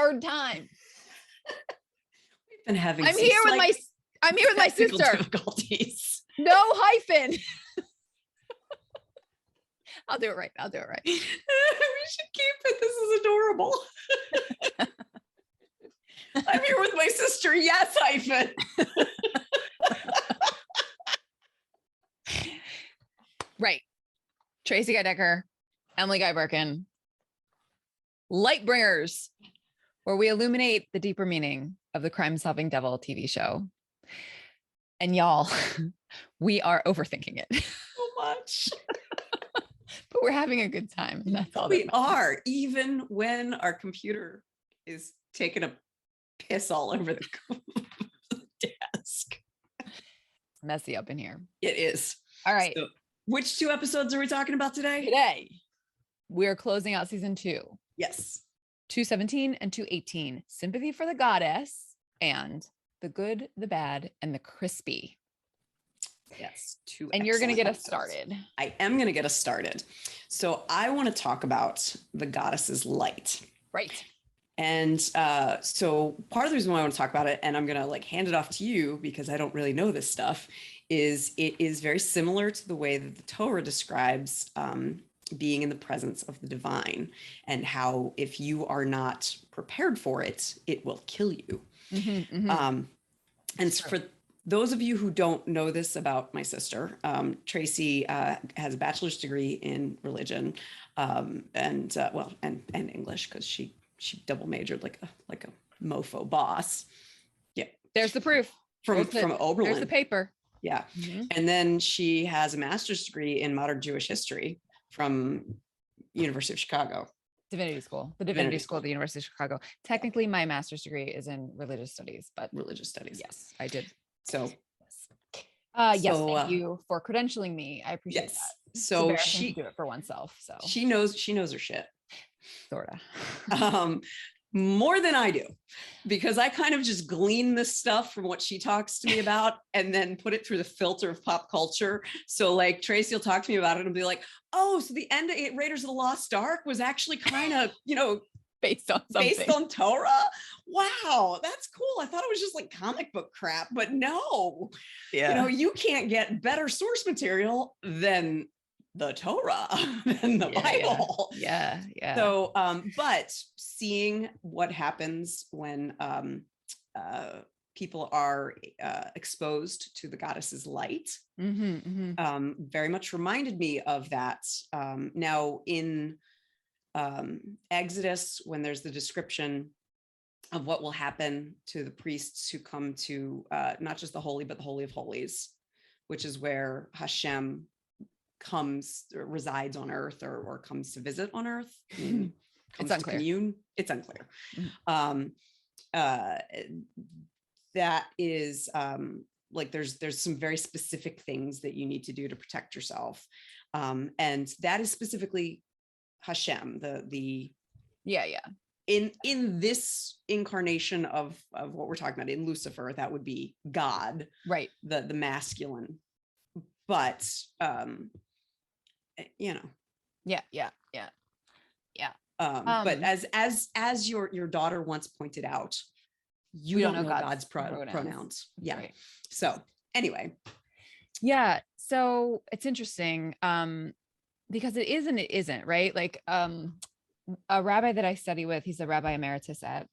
hard time. We've been having I'm here with my sister. Difficulties. No hyphen. I'll do it right. We should keep it. This is adorable. I'm here with my sister. Yes, hyphen. Right. Tracie Guy Decker, Emily Guy Birkin, Lightbringers, where we illuminate the deeper meaning of the crime-solving devil TV show. And y'all, we are overthinking it So much. But we're having a good time. And that's all We are, even when our computer is taking a piss all over the desk. Messy up in here. It is. All right. So, which 2 episodes are we talking about today? Today, we're closing out season 2. Yes. 217 and 218. Sympathy for the Goddess and The Good, the Bad, and the Crispy. Yes. And you're going to get us started. I am going to get us started. So I want to talk about the goddess's light. Right. And so part of the reason why I want to talk about it, and I'm going to hand it off to you because I don't really know this stuff, is it is very similar to the way that the Torah describes being in the presence of the divine, and how if you are not prepared for it, it will kill you. Mm-hmm, mm-hmm. And sure. For those of you who don't know this about my sister, Tracie has a bachelor's degree in religion, and English, because she double majored like a mofo boss. Yeah, there's the proof from Oberlin. There's the paper. Yeah, mm-hmm. And then she has a master's degree in modern Jewish history from University of Chicago. Divinity School, the Divinity School at the University of Chicago. Technically, my master's degree is in religious studies, but religious studies. Yes, I did. So, yes, thank you for credentialing me. I appreciate that. So she do it for oneself. So she knows her shit. Sorta. More than I do, because I kind of just glean this stuff from what she talks to me about and then put it through the filter of pop culture. So Tracie will talk to me about it and be like, oh, so the end of Raiders of the Lost Ark was actually kind of, based on something. Based on Torah. Wow, that's cool. I thought it was just comic book crap, but no. Yeah. You can't get better source material than the Torah, than the Bible. Yeah. So, but seeing what happens when people are exposed to the goddess's light, very much reminded me of that. Now in Exodus, when there's the description of what will happen to the priests who come to not just the holy, but the Holy of Holies, which is where Hashem resides on earth or comes to visit on earth. It's unclear. Commune. It's unclear. That is there's some very specific things that you need to do to protect yourself. And that is specifically Hashem, in this incarnation of what we're talking about in Lucifer, that would be God, right? The masculine, but yeah. But as your daughter once pointed out, you don't know God's pronouns. Yeah. Right. So anyway. Yeah. So it's interesting. Because it is and it isn't, right? A rabbi that I study with, he's a rabbi emeritus at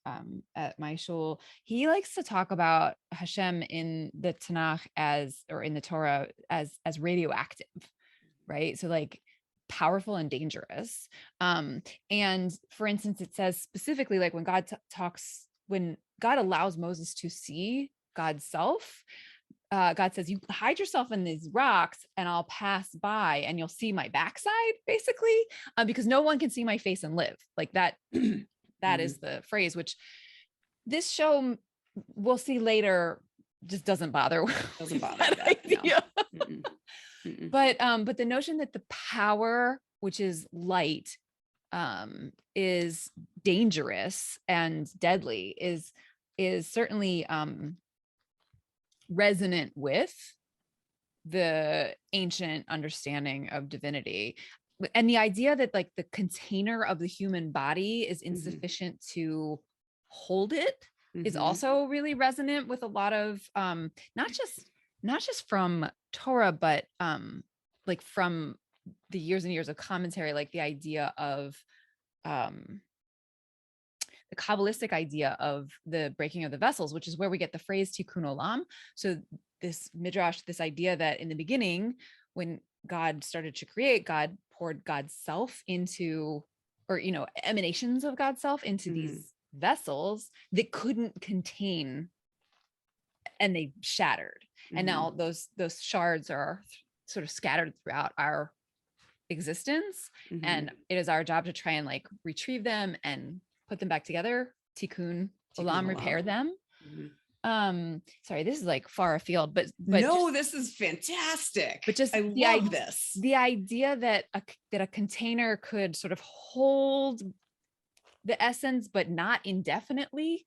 my shul. He likes to talk about Hashem in the Tanakh or in the Torah as radioactive, right? So powerful and dangerous. And for instance, it says specifically, when God when God allows Moses to see God's self, God says, you hide yourself in these rocks and I'll pass by and you'll see my backside, basically, because no one can see my face and live. That is the phrase, which this show we'll see later just doesn't bother. Doesn't bother that idea. No. Mm-mm. But the notion that the power, which is light, is dangerous and deadly is certainly resonant with the ancient understanding of divinity, and the idea that the container of the human body is insufficient to hold it is also really resonant with a lot of not just from Torah, but like from the years and years of commentary, like the idea of the Kabbalistic idea of the breaking of the vessels, which is where we get the phrase tikkun olam. So this midrash, this idea that in the beginning, when God started to create, God poured God's self into, or, you know, emanations of God's self into these vessels that couldn't contain, and they shattered. And now those shards are sort of scattered throughout our existence. And it is our job to try and like retrieve them and put them back together, tikkun olam, repair them. Sorry, this is like far afield, but no, this is fantastic. But just I love this. The idea that a container could sort of hold the essence, but not indefinitely,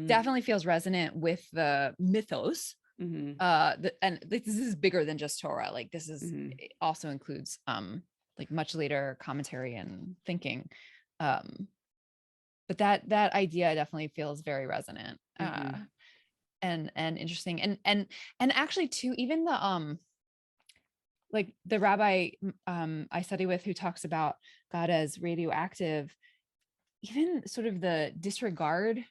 definitely feels resonant with the mythos. And this is bigger than just Torah. Like this is it also includes like much later commentary and thinking. But that idea definitely feels very resonant and interesting. And actually too, even the like the rabbi I study with, who talks about God as radioactive, even sort of the disregard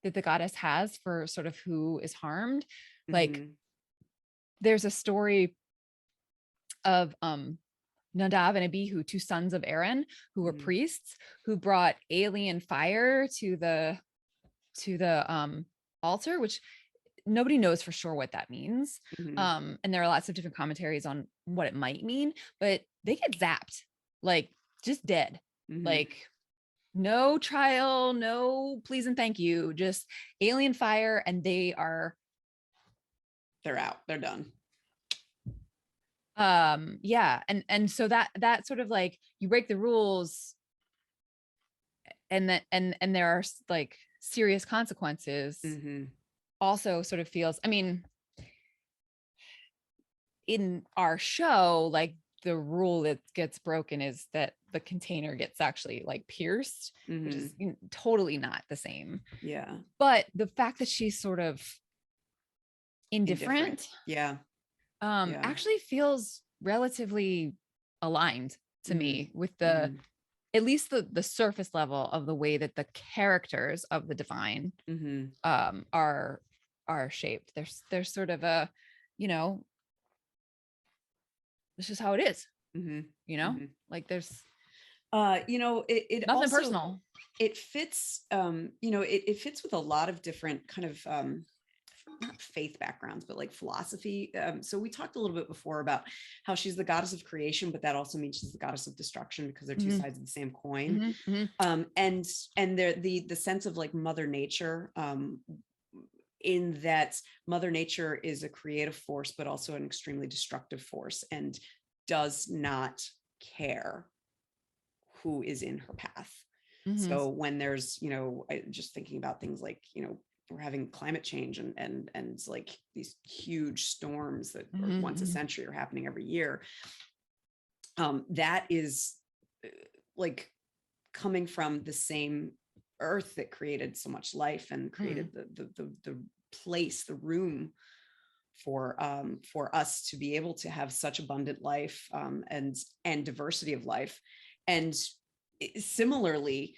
that the goddess has for sort of who is harmed. Like there's a story of Nadav and Abihu, two sons of Aaron, who were priests, who brought alien fire to the altar, which nobody knows for sure what that means. And there are lots of different commentaries on what it might mean, but they get zapped, like just dead, like no trial, no please and thank you, just alien fire, and they're out, they're done. Yeah, and so that sort of like, you break the rules and there are like serious consequences, also sort of feels, I mean, in our show, like the rule that gets broken is that the container gets actually like pierced, which is totally not the same. Yeah, but the fact that she's sort of indifferent. Actually feels relatively aligned to me with the at least the surface level of the way that the characters of the divine are shaped. There's sort of a, you know, this is how it is, you know, like there's you know, it nothing also personal. It fits you know, it fits with a lot of different kind of not faith backgrounds, but like philosophy. So we talked a little bit before about how she's the goddess of creation, but that also means she's the goddess of destruction, because they're two sides of the same coin. And the sense of like Mother Nature, in that Mother Nature is a creative force, but also an extremely destructive force, and does not care who is in her path. So when there's, you know, just thinking about things like, you know, we're having climate change and like these huge storms that are once a century are happening every year. That is like coming from the same earth that created so much life and created the place, the room for us to be able to have such abundant life and diversity of life. And similarly,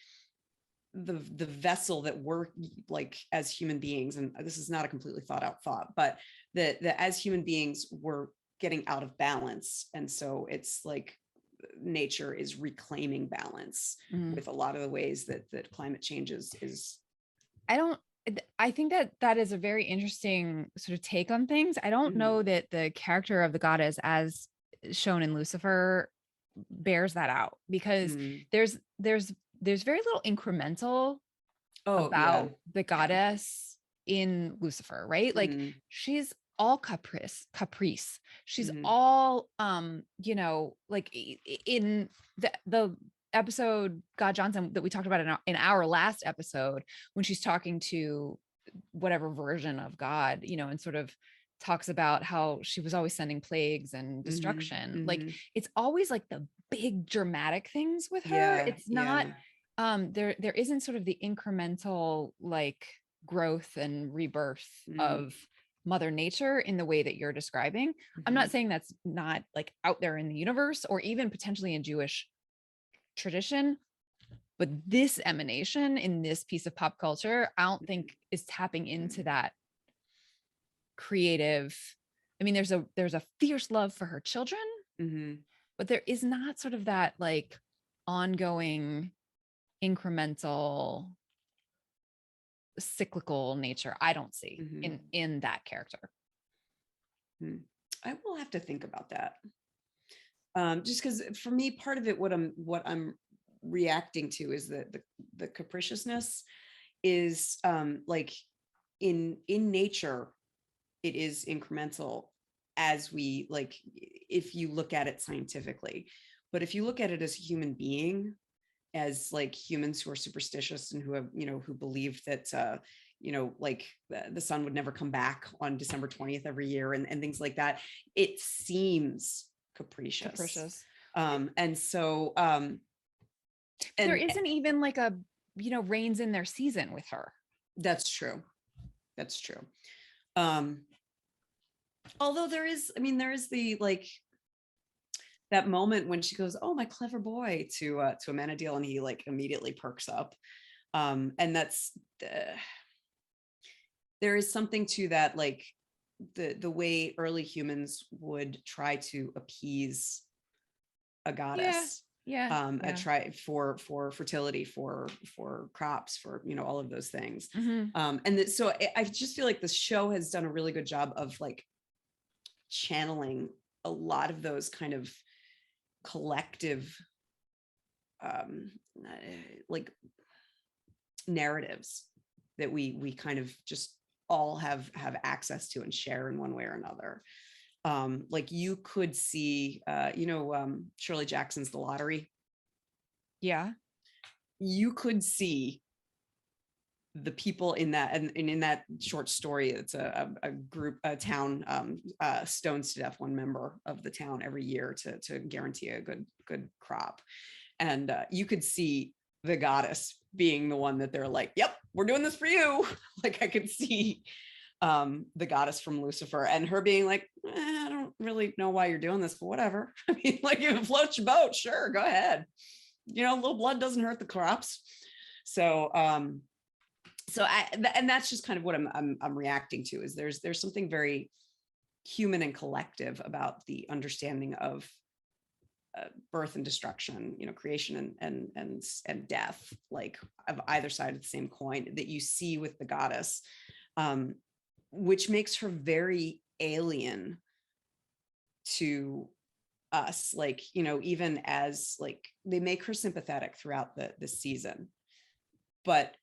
the vessel that we're like as human beings, and this is not a completely thought out thought, but that as human beings we're getting out of balance, and so it's like nature is reclaiming balance with a lot of the ways that climate change is. I think that is a very interesting sort of take on things. I don't know that the character of the goddess as shown in Lucifer bears that out, because there's very little incremental about the goddess in Lucifer, right? Like she's all caprice. She's all you know, like in the episode God Johnson that we talked about in our last episode, when she's talking to whatever version of God, you know, and sort of talks about how she was always sending plagues and destruction. Like it's always like the big dramatic things with her. It's not there isn't sort of the incremental like growth and rebirth Mm, of mother nature in the way that you're describing. I'm mhm, not saying that's not like out there in the universe or even potentially in Jewish tradition, but this emanation in this piece of pop culture, I don't think is tapping into that creative. I mean, there's a fierce love for her children, mhm, but there is not sort of that like ongoing incremental cyclical nature I don't see mhm, in that character. mhm. I will have to think about that. Just because for me, part of it, what I'm reacting to is the capriciousness is like in nature, it is incremental as we like if you look at it scientifically. But if you look at it as a human being, as like humans who are superstitious and who have, who believe that like the sun would never come back on December 20th every year and things like that, it seems capricious. Capricious. And so There and isn't even like a, rains in their season with her. that's true. That's true. Um, although there is, I mean, there is the like that moment when she goes, "Oh, my clever boy," to Amenadiel, and he like immediately perks up. And that's there is something to that, like the way early humans would try to appease a Yeah. goddess, Yeah. a Yeah. try for fertility, for crops, for all of those things. Mm-hmm. And that, so I just feel like the show has done a really good job of like channeling a lot of those kind of collective um like narratives that we kind of just all have access to and share in one way or another. Like you could see Shirley Jackson's The Lottery. Yeah. You could see the people in that, and in that short story, it's a group, a town stones to death one member of the town every year to guarantee a good crop. And you could see the goddess being the one that they're like, "Yep, we're doing this for you." Like I could see the goddess from Lucifer and her being like, I don't really know why you're doing this, but whatever. I mean, like if it floats your boat, sure, go ahead. A little blood doesn't hurt the crops. So and that's just kind of what I'm reacting to, is there's something very human and collective about the understanding of birth and destruction, creation and death, like of either side of the same coin, that you see with the goddess, which makes her very alien to us. Like, even as like they make her sympathetic throughout the season, but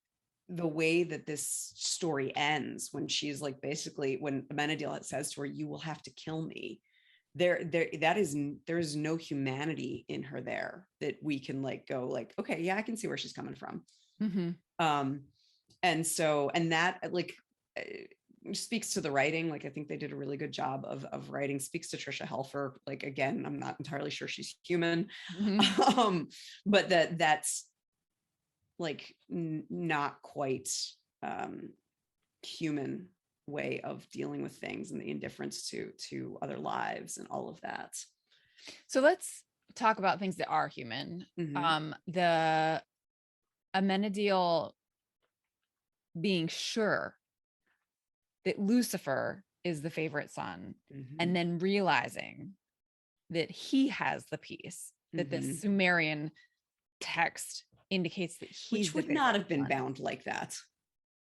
the way that this story ends, when she's like, basically when Amenadiel says to her, "You will have to kill me," there's no humanity in her there that we can like go like, okay, yeah, I can see where she's coming from. Mm-hmm. And that like speaks to the writing. Like I think they did a really good job of writing. Speaks to Trisha Helfer. Like again, I'm not entirely sure she's human. Mm-hmm. But that's like not quite human way of dealing with things, and the indifference to other lives and all of that. So let's talk about things that are human. Mm-hmm. The Amenadiel being sure that Lucifer is the favorite son, Mm-hmm. and then realizing that he has the piece, that the Mm-hmm. Sumerian text indicates that he's Which the would not favorite have been son. bound like that.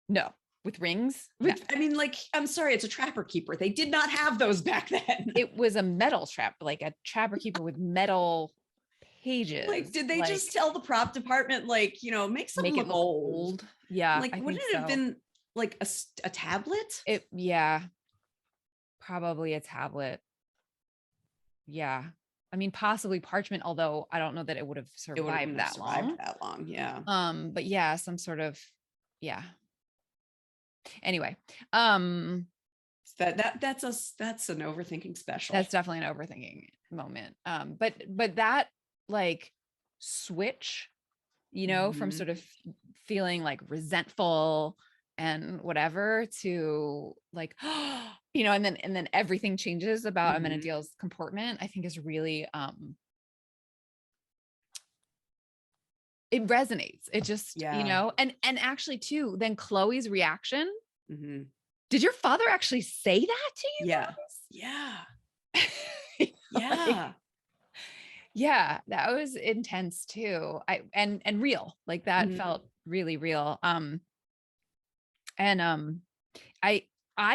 No, with rings. No, Which, I mean, like, I'm sorry, it's a trapper keeper. They did not have those back then. it was a metal trap, like a trapper keeper with metal pages. Like, did they Like just tell the prop department, like, make something make it look look old? old. Yeah, Like, I wouldn't think it have so. been like a tablet? Yeah, probably a tablet. Yeah. I mean, possibly parchment, although I don't know that it would have It wouldn't survived have that survived long. that long. Yeah. But yeah, some sort of, yeah. Anyway, um, That's an overthinking special. that's definitely an overthinking moment. But that like switch you know, from sort of feeling like resentful and whatever to like, you know, and then everything changes about Amenadiel's comportment, I think is really, it resonates. It just, you know, and actually too, then Chloe's reaction. Did your father actually say that to you? Yeah. Guys? Yeah. Yeah. Yeah, that was intense too. And real. Like that felt really real. I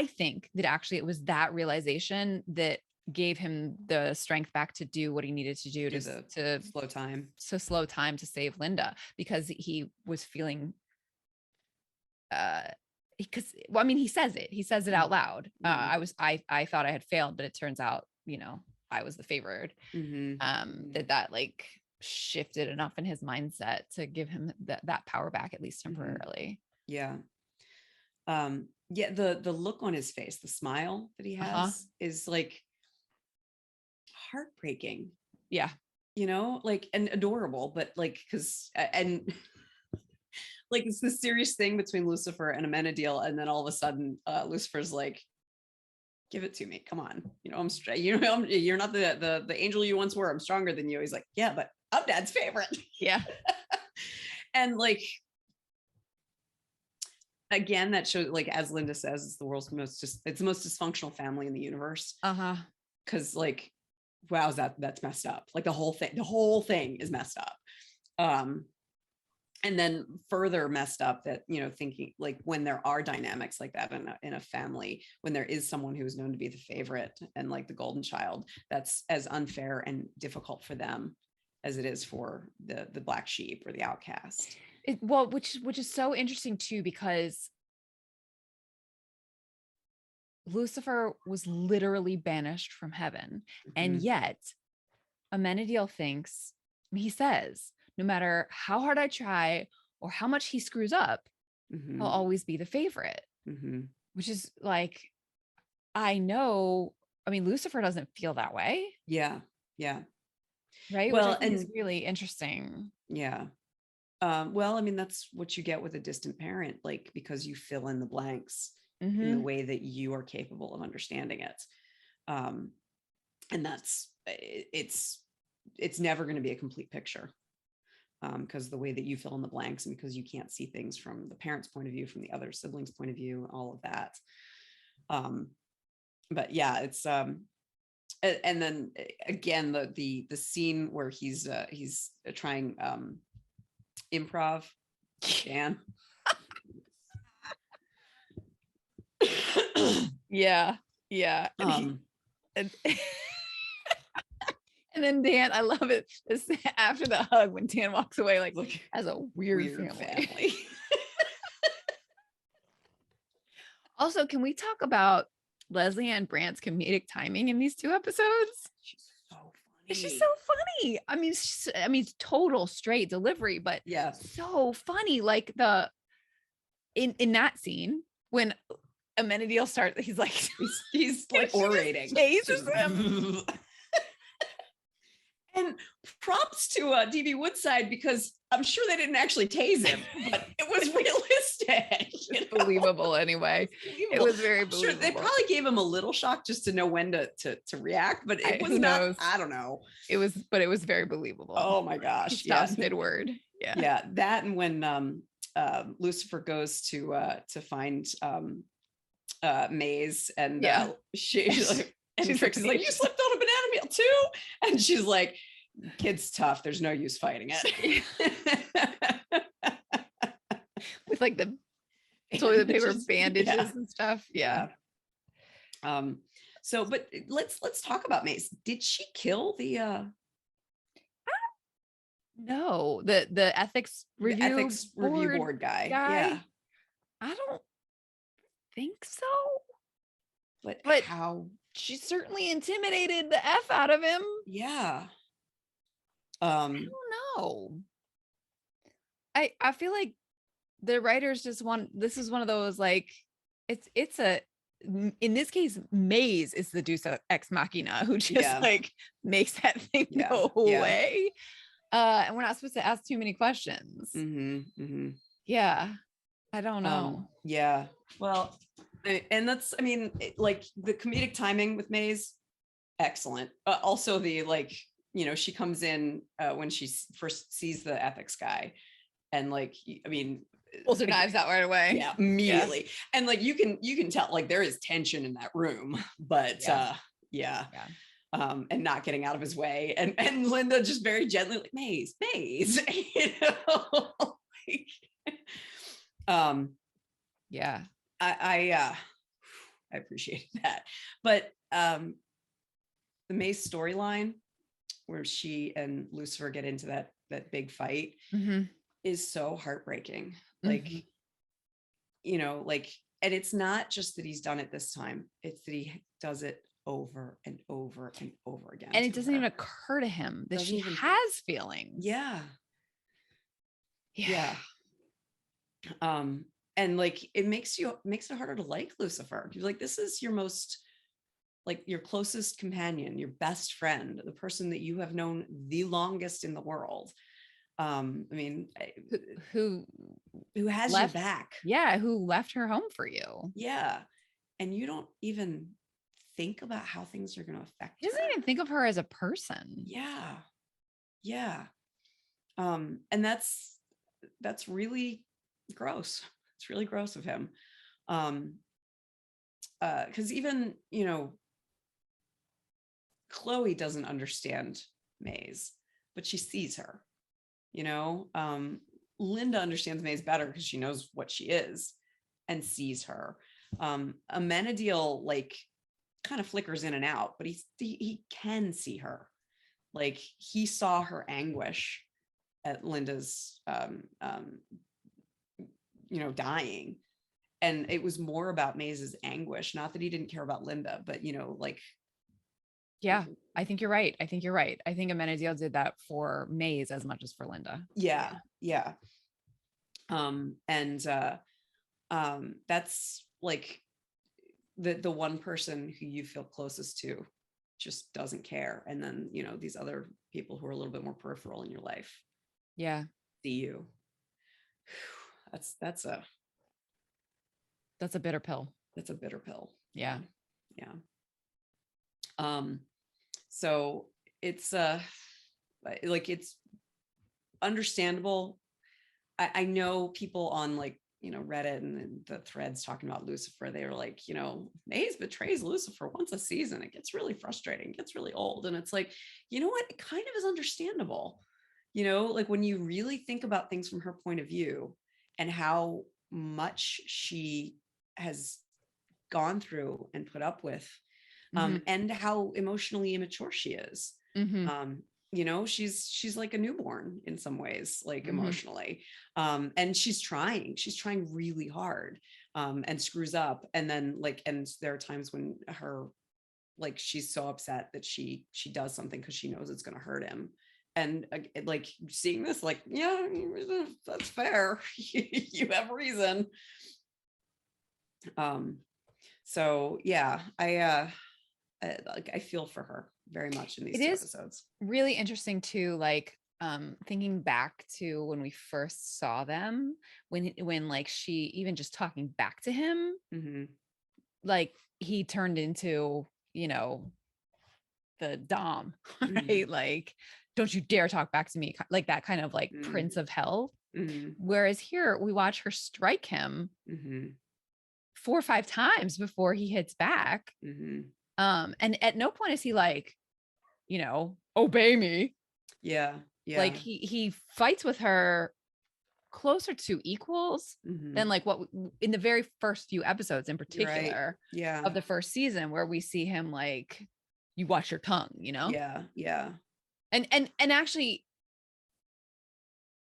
think that actually it was that realization that gave him the strength back to do what he needed to do to slow time to save Linda, because he was feeling because well, I mean, he says it out loud. I thought I had failed, but it turns out, you know, I was the favored. That like shifted enough in his mindset to give him that power back, at least temporarily. Yeah. Yeah, the look on his face, the smile that he has is like heartbreaking. Yeah. You know, like, and adorable, but like, because and like it's the serious thing between Lucifer and Amenadiel, and then all of a sudden Lucifer's like, give it to me, come on, you know, I'm straight, you know, you're not the angel you once were, I'm stronger than you. He's like, yeah, but I'm dad's favorite. Yeah. And like, again, that shows, like, as Linda says, it's the world's it's the most dysfunctional family in the universe. Because like, wow, that's messed up. Like the whole thing is messed up. And then further messed up that, you know, thinking like when there are dynamics like that in a family, when there is someone who is known to be the favorite and like the golden child, that's as unfair and difficult for them as it is for the black sheep or the outcast. Well, which is so interesting too, because Lucifer was literally banished from heaven. And yet Amenadiel thinks, he says, no matter how hard I try or how much he screws up, he'll always be the favorite. Which is like, I know, I mean, Lucifer doesn't feel that way. Yeah. Yeah. Right. Well, which I think is really interesting. Yeah. Well, I mean, that's what you get with a distant parent, like, because you fill in the blanks in the way that you are capable of understanding it. And it's never going to be a complete picture. Because the way that you fill in the blanks, and because you can't see things from the parent's point of view, from the other siblings' point of view, all of that. But yeah, it's and then again, the scene where he's trying improv, Dan. Yeah. And then Dan, I love it. After the hug, when Dan walks away, like as a weird family. Also, can we talk about Leslie Ann Brandt's comedic timing in these two episodes? She's so funny. She's so funny. I mean, it's total straight delivery, but yeah, so funny. Like in that scene when Amenadiel starts, he's like he's like orating. Chases him. And props to DB Woodside, because I'm sure they didn't actually tase him, but it was realistic. It's believable anyway. It was very believable. Sure, they probably gave him a little shock just to know when to react, but it was not. Knows? I don't know. It was very believable. Oh my gosh! He stops mid-word. Yeah, yeah. That, and when Lucifer goes to find Maze, and she's like. And Trixie's like, you slipped on a banana peel too? And she's like, kid's tough. There's no use fighting it. With like the toilet paper bandages and stuff. Yeah. So, but let's talk about Mace. Did she kill the no, the ethics review board guy? Yeah. I don't think so. But how? She certainly intimidated the F out of him. Yeah. I don't know. I feel like the writers just this is one of those, like, it's a, in this case, Maze is the Deus Ex Machina who just like makes that thing go away. And we're not supposed to ask too many questions. Yeah. I don't know. Yeah. Well, and that's, I mean, like the comedic timing with Maze, excellent. Also the, like, you know, she comes in when she first sees the ethics guy, and like, I mean, pulls her knives out right away. Yeah, immediately. Yeah. And like, you can tell like there is tension in that room, but yeah. And not getting out of his way. And Linda just very gently like, Maze, you know, like, yeah. I appreciate that. But the Maze storyline where she and Lucifer get into that big fight is so heartbreaking. Like, you know, like, and it's not just that he's done it this time, it's that he does it over and over and over again. And it doesn't even occur to him that she has feelings. Yeah. And like, it makes it harder to like Lucifer. You're like, this is your most, like, your closest companion, your best friend, the person that you have known the longest in the world. I mean, who has your back? Yeah, who left her home for you? Yeah, and you don't even think about how things are going to affect. He doesn't even think of her as a person. Yeah. And that's really gross. It's really gross of him. Because even, you know, Chloe doesn't understand Maze, but she sees her. You know, Linda understands Maze better because she knows what she is and sees her. Amenadiel, like, kind of flickers in and out, but he can see her. Like, he saw her anguish at Linda's you know, dying, and it was more about Maze's anguish, not that he didn't care about Linda, but, you know, like, yeah, I think you're right. I think Amenadiel did that for Maze as much as for Linda. Yeah. And that's like the one person who you feel closest to just doesn't care, and then, you know, these other people who are a little bit more peripheral in your life, see you. That's a bitter pill. That's a bitter pill. Yeah. So it's like, it's understandable. I know people on, like, you know, Reddit and the threads talking about Lucifer, they were like, you know, Maze betrays Lucifer once a season. It gets really frustrating. It gets really old. And it's like, you know what? It kind of is understandable. You know, like, when you really think about things from her point of view and how much she has gone through and put up with, and how emotionally immature she is. You know, she's like a newborn in some ways, like, emotionally. And she's trying really hard, and screws up. And then, like, and there are times when her, like, she's so upset that she does something because she knows it's going to hurt him. And like, seeing this, like, yeah, that's fair. You have reason. So yeah, I feel for her very much in these two episodes. Really interesting too, like, thinking back to when we first saw them, when like, she even just talking back to him, like, he turned into, you know, the Dom, right? Like, don't you dare talk back to me, like that kind of, like, Prince of Hell. Whereas here we watch her strike him 4 or 5 times before he hits back. And at no point is he like, you know, obey me. Like, he fights with her closer to equals than like what in the very first few episodes in particular of the first season, where we see him like, you watch your tongue, you know? And actually,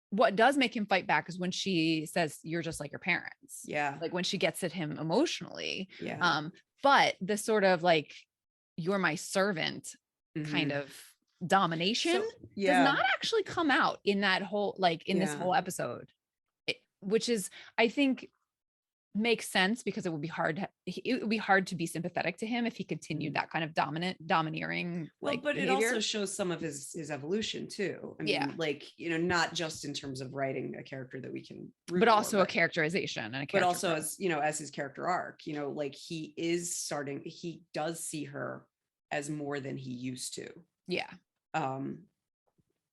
what does make him fight back is when she says, you're just like your parents. Like, when she gets at him emotionally. But the sort of like, you're my servant kind of domination does not actually come out in that whole, like, in this whole episode, which is, I think, makes sense because it would be hard to be sympathetic to him if he continued that kind of domineering Well, like but it behavior. also shows some of his evolution too. I Yeah. mean, like, not just in terms of writing a character that we can root But for, also a characterization and a but character also growth. as, as his character arc, like he does see her as more than he used to. Yeah.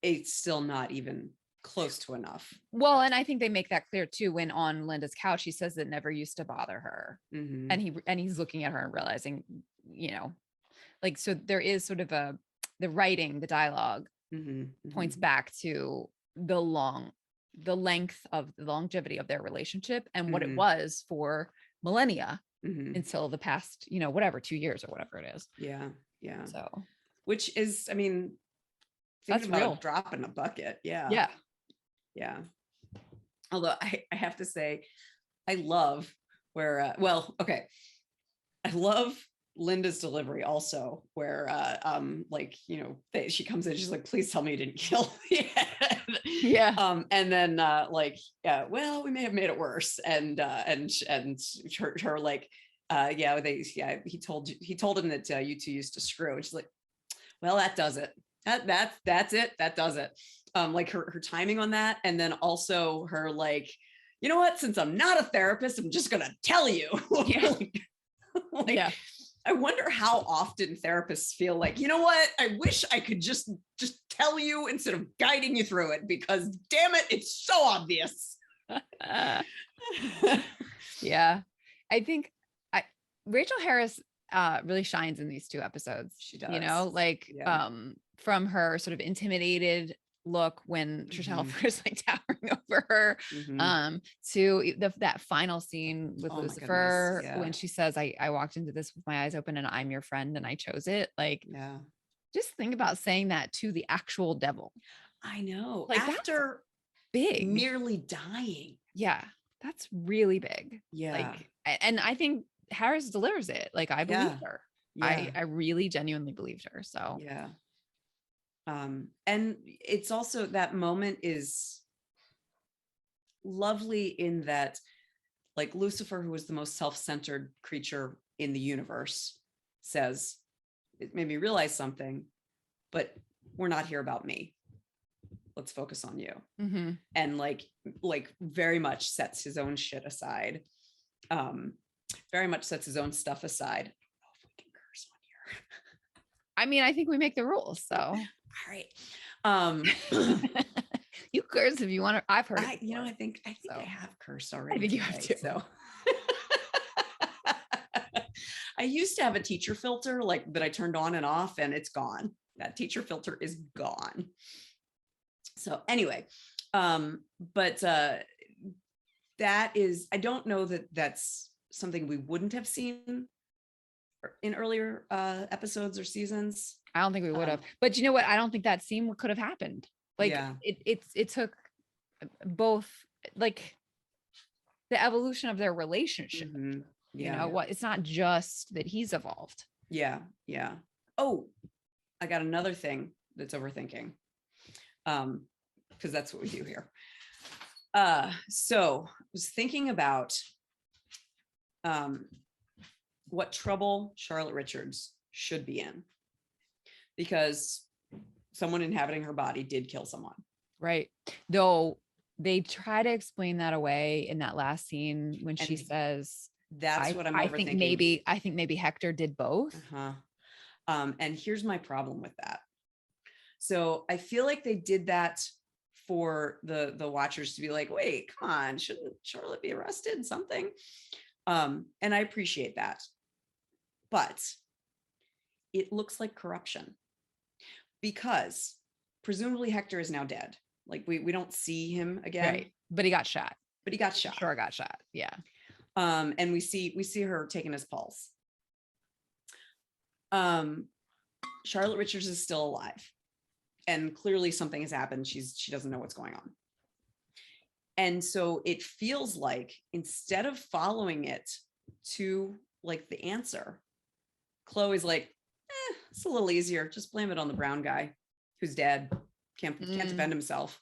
It's still not even close to enough. Well, and I think they make that clear too when on Linda's couch he says it never used to bother her. Mm-hmm. And he's looking at her and realizing, like, so there is sort of the writing, the dialogue points back to the longevity of their relationship and what it was for millennia until the past, whatever, 2 years or whatever it is. Yeah. Yeah. So, which is, I mean, that's about real. a drop in a bucket. Yeah. Yeah. Yeah. Although I have to say, I love where, I love Linda's delivery also, where, she comes in, she's like, please tell me you didn't kill the head. Yeah. And then, well, we may have made it worse. And her like, he told him that you two used to screw. And she's like, well, that does it. That's it. That does it. Like her timing on that. And then also her like, you know what, since I'm not a therapist, I'm just going to tell you. Yeah. Yeah. I wonder how often therapists feel like, you know what, I wish I could just tell you instead of guiding you through it, because damn it, it's so obvious. Yeah. I think Rachel Harris really shines in these 2 episodes. She does. From her sort of intimidated look when Tricia Helfer is like towering over her, to that final scene with Lucifer, when she says, I walked into this with my eyes open and I'm your friend and I chose it. Like, just think about saying that to the actual devil. I know. Like, after big, nearly dying. Yeah. That's really big. Yeah. Like, and I think Harris delivers it. Like, I believe her. Yeah. I really genuinely believed her. So yeah. And it's also, that moment is lovely in that, like, Lucifer, who was the most self-centered creature in the universe, says, it made me realize something, but we're not here about me. Let's focus on you. And like very much sets his own shit aside. Very much sets his own stuff aside. I don't know if we can curse on here. I mean, I think we make the rules. So all right. You curse if you want to. I've heard I think so. I have cursed already. I think you have to. So I used to have a teacher filter like that I turned on and off, and it's gone. That teacher filter is gone. So anyway, but that is, I don't know that that's something we wouldn't have seen in earlier episodes or seasons. I don't think we would have. But you know what? I don't think that scene could have happened. Like, it took both, like, the evolution of their relationship. It's not just that he's evolved. Yeah. Oh, I got another thing that's overthinking, because that's what we do here. So I was thinking about what trouble Charlotte Richards should be in, because someone inhabiting her body did kill someone. Right. Though they try to explain that away in that last scene when she says, that's what I'm overthinking. I think maybe Hector did both. And here's my problem with that. So I feel like they did that for the watchers to be like, wait, come on, shouldn't Charlotte be arrested? Something. And I appreciate that. But it looks like corruption, because presumably Hector is now dead. Like, we don't see him again. Right. But he got shot. Sure got shot. Yeah. And we see her taking his pulse. Charlotte Richards is still alive, and clearly something has happened. She doesn't know what's going on. And so it feels like, instead of following it to like the answer, Chloe's like, it's a little easier. Just blame it on the brown guy who's dead. Can't defend himself.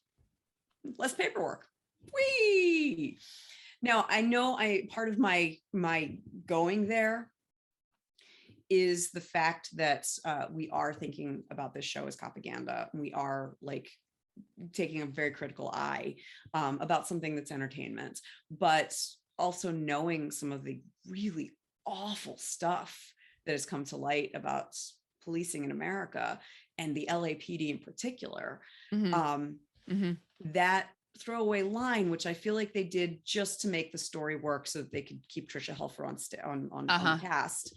Less paperwork. Whee! Now I know part of my going there is the fact that we are thinking about this show as propaganda. We are like taking a very critical eye about something that's entertainment, but also knowing some of the really awful stuff that has come to light about policing in America and the LAPD in particular. That throwaway line, which I feel like they did just to make the story work so that they could keep Tricia Helfer on the cast,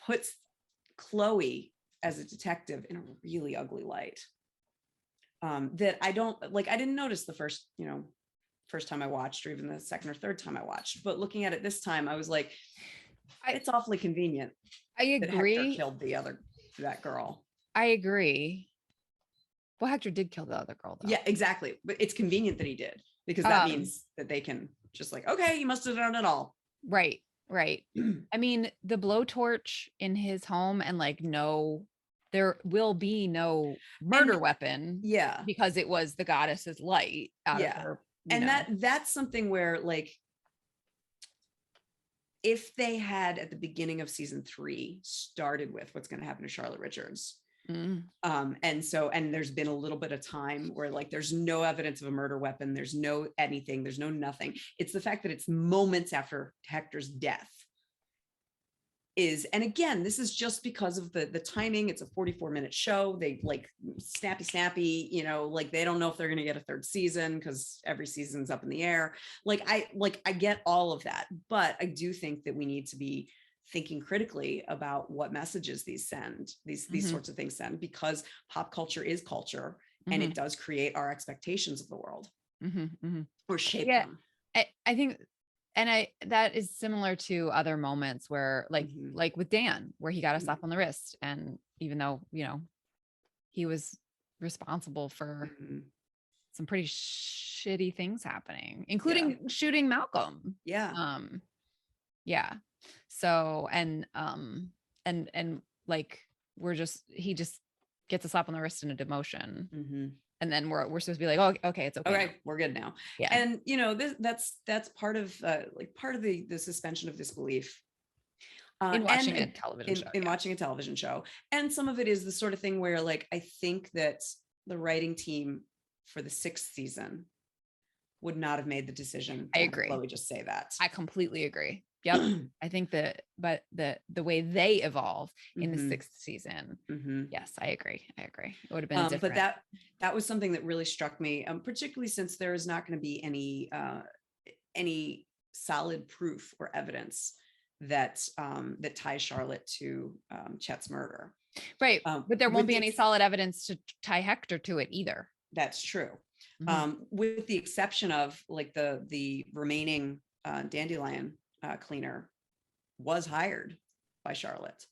puts Chloe as a detective in a really ugly light. That I don't like. I didn't notice the first time I watched, or even the second or third time I watched. But looking at it this time, I was like, it's awfully convenient. I agree. That Hector killed that girl. I agree. Well, Hector did kill the other girl, though. Yeah, exactly. But it's convenient that he did, because that means that they can just like, okay, you must have done it all. Right. I mean, the blowtorch in his home, and like, there will be no murder weapon. Yeah. Because it was the goddess's light out of her. And that's something where, like, if they had at the beginning of season 3 started with what's going to happen to Charlotte Richards, and there's been a little bit of time where like there's no evidence of a murder weapon, there's no anything, there's no nothing. It's the fact that it's moments after Hector's death and again, this is just because of the timing. It's a 44-minute show. They like snappy, like they don't know if they're going to get a third season because every season's up in the air. I get all of that, but I do think that we need to be thinking critically about what messages these sorts of things send, because pop culture is culture, and it does create our expectations of the world or shape them. I think. And that is similar to other moments where like with Dan, where he got a slap on the wrist. And even though, he was responsible for some pretty shitty things happening, including shooting Malcolm. Yeah. So, and like, he just gets a slap on the wrist and a demotion. And then we're supposed to be like, oh, okay, it's okay. Okay, we're good now. Yeah. And that's part of the suspension of disbelief in watching a television show. In watching a television show. And some of it is the sort of thing where, like, I think that the writing team for the 6th season would not have made the decision. I agree. Let me just say that. I completely agree. Yep. I think but the way they evolve in the 6th season. Yes, I agree. It would have been different. But that was something that really struck me, particularly since there is not going to be any solid proof or evidence that ties Charlotte to Chet's murder. Right. But there won't be any solid evidence to tie Hector to it either. That's true. With the exception of like the remaining dandelion cleaner was hired by Charlotte.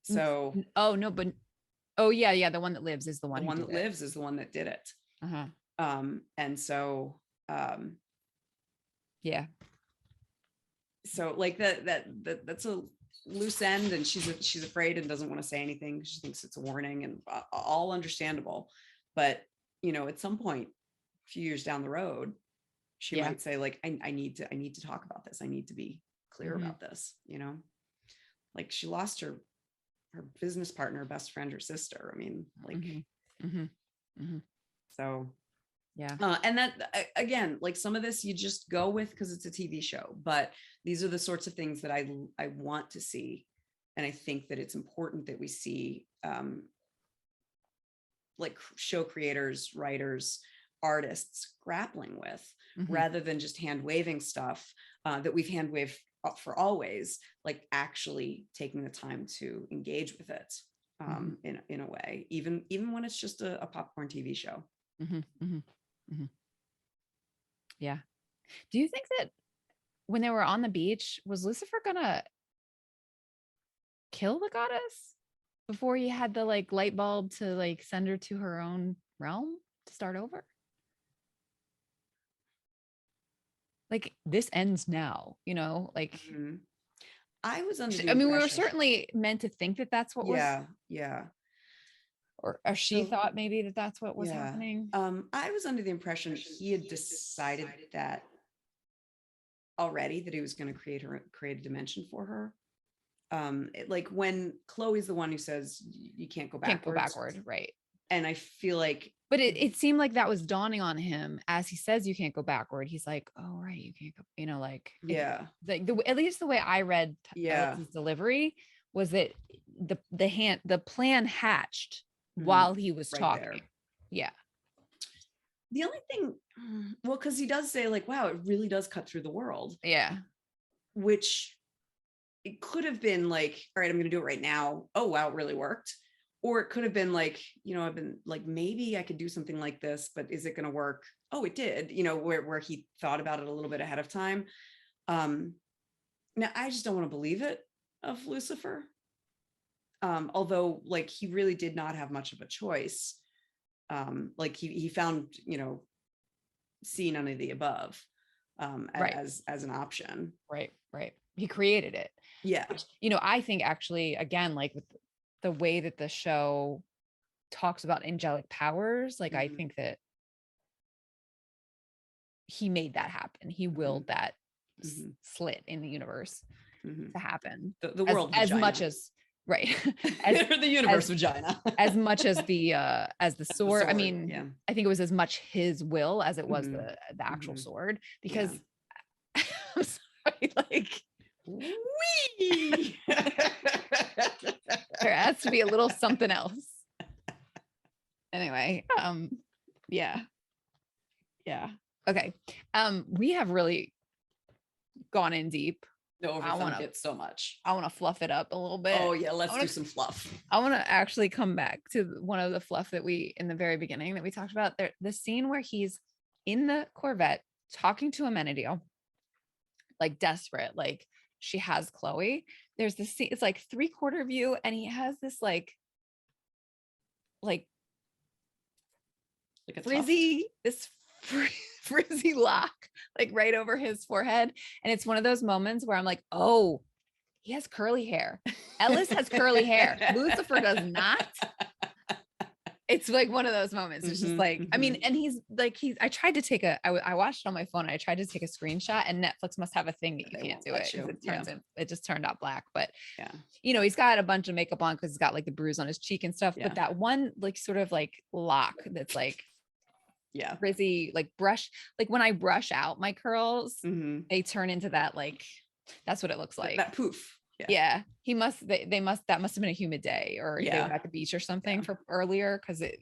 So the one that lives is the one. The one that lives is the one that did it. And so so like that's a loose end, and she's afraid and doesn't want to say anything. She thinks it's a warning, and all understandable. But at some point, a few years down the road, she might say, like, I need to talk about this. I need to be clear about this. Like, she lost her business partner, best friend, or sister. I mean, like, so yeah. And that, again, like, some of this you just go with because it's a TV show, but these are the sorts of things that I want to see. And I think that it's important that we see like show creators, writers, artists grappling with, rather than just hand waving stuff that we've hand waved for always, like actually taking the time to engage with it in a way, even when it's just a popcorn TV show. Yeah. Do you think that when they were on the beach, was Lucifer gonna kill the goddess before he had the like light bulb to like send her to her own realm to start over? Like, this ends now, like I was under we were certainly meant to think that that's what was. Yeah. or she So, thought maybe that that's what was yeah. happening. I was under the impression he had decided that already, that he was going to create a dimension for her. Like when Chloe's the one who says you can't go Can't go backwards. backward, right? And I feel like, But it seemed like that was dawning on him as he says you can't go backward. He's like, oh right, you can't go, you know, like yeah, like at least the way I read yeah, Ellis's delivery was that the plan hatched Mhm. while he was Right talking. there. Yeah. The only thing, well, because he does say like, wow, it really does cut through the world, Yeah. which it could have been like, all right, I'm going to do it right now. Oh, wow, it really worked. Or it could have been like, you know, I've been like, maybe I could do something like this, but is it going to work? Oh, it did, you know, where he thought about it a little bit ahead of time. Now I just don't want to believe it of Lucifer. Although like he really did not have much of a choice. Like he found, you know, see none of the above Right. as an option. Right. He created it. Yeah. Which, you know, I think actually, again, like with the way that the show talks about angelic powers, like I Mhm. think that he made that happen. He willed that Mhm. slit in the universe Mhm. to happen. The world as vagina. much as right as the universe vagina. as much as the sword. I mean, yeah. I think it was as much his will as it was Mhm. the actual Mhm. sword, because Yeah. I'm sorry, like Wee! there has to be a little something else. Anyway, yeah. Okay. We have really gone in deep. No, overthink it so much. I want to fluff it up a little bit. Oh yeah, let's do some fluff. I want to actually come back to one of the fluff that we in the very beginning that we talked about there, the scene where he's in the Corvette talking to Amenadiel, like desperate, like she has Chloe. There's this scene, it's like 3/4 view, and he has this like a frizzy, frizzy lock like right over his forehead. And it's one of those moments where I'm like, oh, he has curly hair. Ellis has curly hair. Lucifer does not. It's like one of those moments. It's just like, I mean, and he's like, I tried to take I watched it on my phone. I tried to take a screenshot, and Netflix must have a thing that you can't do it. It just turned out black. But yeah, you know, he's got a bunch of makeup on because he's got like the bruise on his cheek and stuff. But that one like sort of like lock that's like frizzy, like brush, like when I brush out my curls, they turn into that, like that's what it looks like. That poof. Yeah. He must, they must, that must have been a humid day, or they were at the beach or something for earlier. Cause it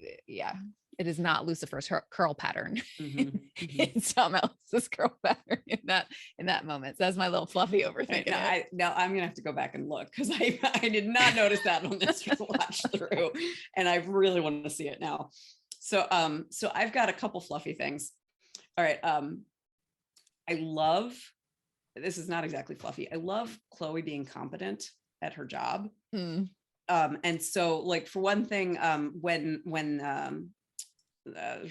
is not Lucifer's curl pattern. It's someone else's curl pattern in that moment. So that's my little fluffy overthink. Now I'm gonna have to go back and look, because I did not notice that on this watch through, and I really want to see it now. So I've got a couple fluffy things. All right. I love, this is not exactly fluffy. I love Chloe being competent at her job. And so like, for one thing, when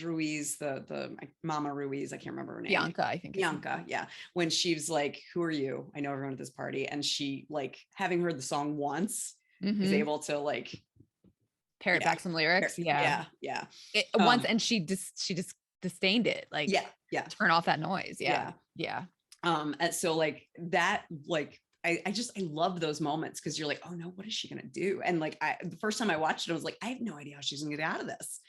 Ruiz, the Mama Ruiz, I can't remember her name. Bianca, I think. Bianca, yeah. When she's like, who are you? I know everyone at this party. And she, like, having heard the song once, is able to like parrot back some lyrics. Once, and she just disdained it. Like, turn off that noise. And so like that, like I love those moments, because you're like, oh no, what is she gonna do? And like the first time I watched it, I was like, I have no idea how she's gonna get out of this.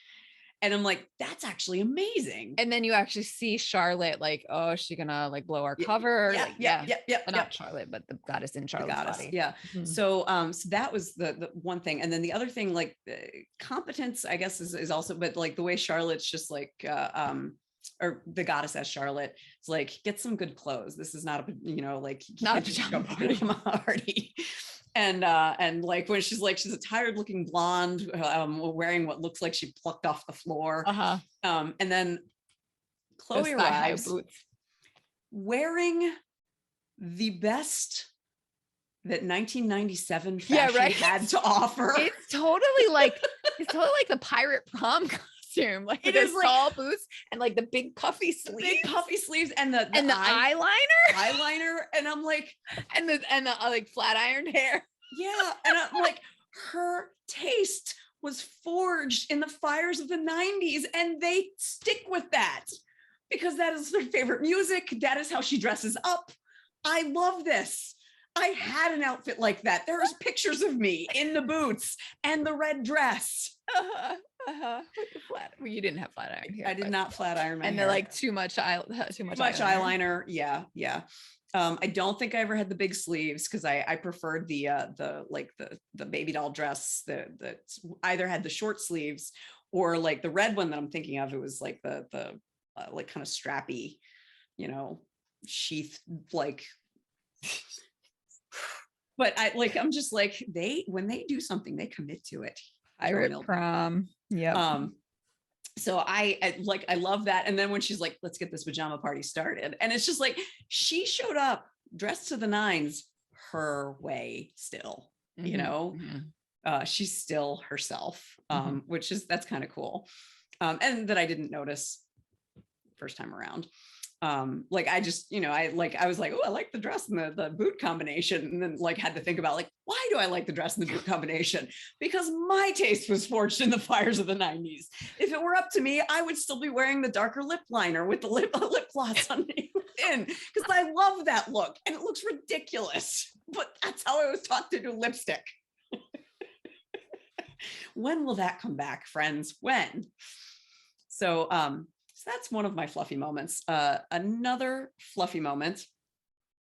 And I'm like, that's actually amazing. And then you actually see Charlotte, like, oh, is she gonna like blow our cover? Not Charlotte, but the goddess in Charlotte's body. So so that was the one thing. And then the other thing, like competence, I guess is also, but like the way Charlotte's just like or the goddess as Charlotte, it's like, get some good clothes. This is not a, you know, like not a pajama party. And like when she's a tired looking blonde, wearing what looks like she plucked off the floor. And then Chloe arrives wearing the best that 1997 fashion had to offer. It's totally like the pirate prom costume. Like it is tall boots and like the big puffy sleeves, and the eyeliner. And I'm like, and the like flat ironed hair. Yeah. And I'm like, her taste was forged in the fires of the 90s, and they stick with that because that is their favorite music. That is how she dresses up. I love this. I had an outfit like that. There's pictures of me in the boots and the red dress. With the flat. Well, you didn't have flat iron here. I did not flat iron my and hair. they're like too much eyeliner. Yeah. I don't think I ever had the big sleeves because I preferred the baby doll dress that either had the short sleeves or like the red one that I'm thinking of. It was like the like kind of strappy, sheath like. But I'm just like, when they do something, they commit to it. Pirate prom. Yeah. So I love that. And then when she's like, let's get this pajama party started. And it's just like, she showed up dressed to the nines her way still, she's still herself, that's kind of cool. And that I didn't notice first time around. I just, I was like, oh, I like the dress and the boot combination. And then had to think about why do I like the dress and the boot combination? Because my taste was forged in the fires of the 90s. If it were up to me, I would still be wearing the darker lip liner with the lip gloss on within, because I love that look and it looks ridiculous, but that's how I was taught to do lipstick. When will that come back, friends? When? So that's one of my fluffy moments. Another fluffy moment,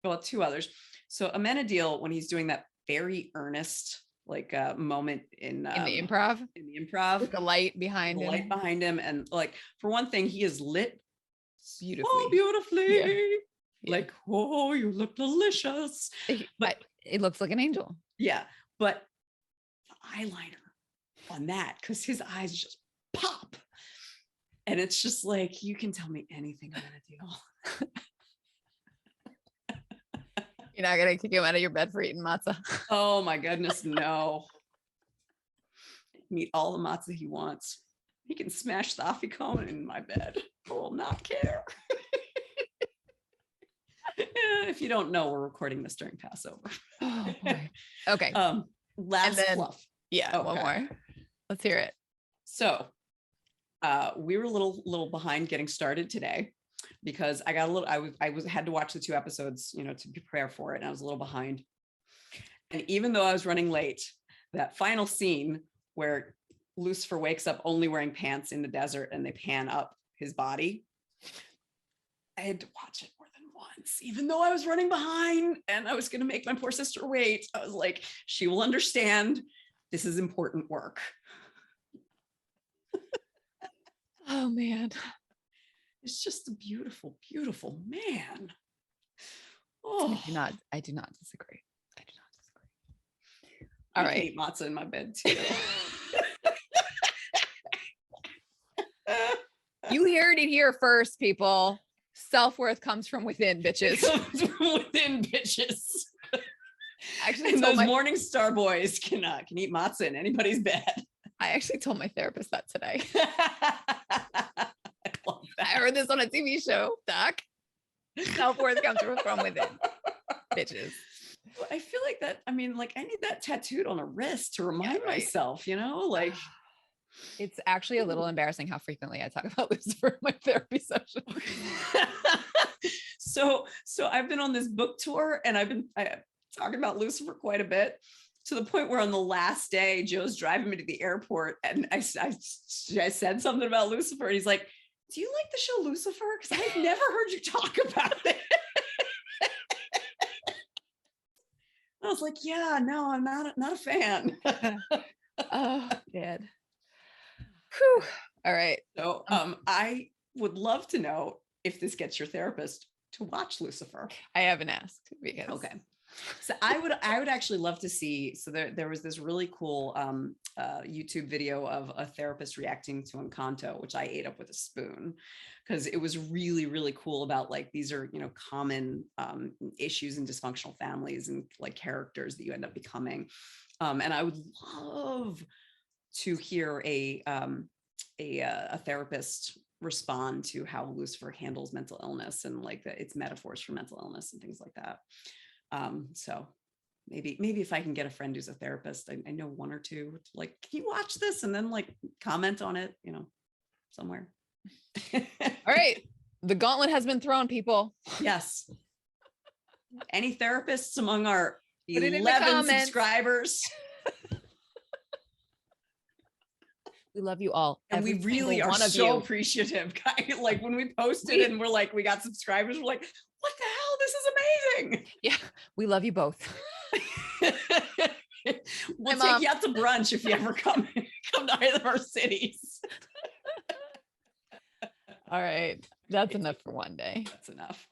well, two others. So Amenadiel, when he's doing that very earnest moment in the improv, with the light behind him, and for one thing, he is lit beautifully. Yeah. Oh, you look delicious. But it looks like an angel. Yeah, but the eyeliner on that, because his eyes just pop. And it's just like, you can tell me anything I'm gonna do. You're not gonna kick him out of your bed for eating matzah. Oh my goodness, no. Eat all the matzah he wants. He can smash the afikoman in my bed. I will not care. If you don't know, we're recording this during Passover. Oh boy. Okay. Last fluff. Yeah, okay. One more. Let's hear it. So we were a little behind getting started today because I had to watch the 2 episodes, to prepare for it. And I was a little behind. And even though I was running late, that final scene where Lucifer wakes up only wearing pants in the desert and they pan up his body, I had to watch it more than once, even though I was running behind and I was going to make my poor sister wait. I was like, she will understand. This is important work. Oh man. It's just a beautiful, beautiful man. Oh, I do not disagree. All right. I eat matzah in my bed too. You heard it here first, people. Self-worth comes from within, bitches. Comes from within, bitches. Actually, and those morning star boys can eat matzah in anybody's bed. I actually told my therapist that today. I love that. I heard this on a TV show, Doc. Self-worth comes from within, bitches. I feel like that. I mean, I need that tattooed on a wrist to remind myself, It's actually a little embarrassing how frequently I talk about Lucifer in my therapy session. So I've been on this book tour and I've been talking about Lucifer quite a bit, to the point where on the last day, Joe's driving me to the airport and I said something about Lucifer. And he's like, do you like the show Lucifer? Because I've never heard you talk about it. I was like, yeah, no, I'm not a fan. Oh, Dad. Whew. All right. So I would love to know if this gets your therapist to watch Lucifer. I haven't asked because okay. So I would actually love to see. So there was this really cool YouTube video of a therapist reacting to Encanto, which I ate up with a spoon, because it was really, really cool about these are, common issues in dysfunctional families and characters that you end up becoming. And I would love to hear a therapist respond to how Lucifer handles mental illness and its metaphors for mental illness and things like that. So maybe if I can get a friend who's a therapist, I know one or two, like, can you watch this? And then like comment on it, somewhere. All right. The gauntlet has been thrown, people. Yes. Any therapists among our Put it in the 11 comments. subscribers? We love you all. And we really are so appreciative. Like when we posted and we're like, we got subscribers, we're like, what the hell? This is amazing. Yeah, we love you both. We'll take you out to brunch if you ever come to either of our cities. All right. That's enough for one day. That's enough.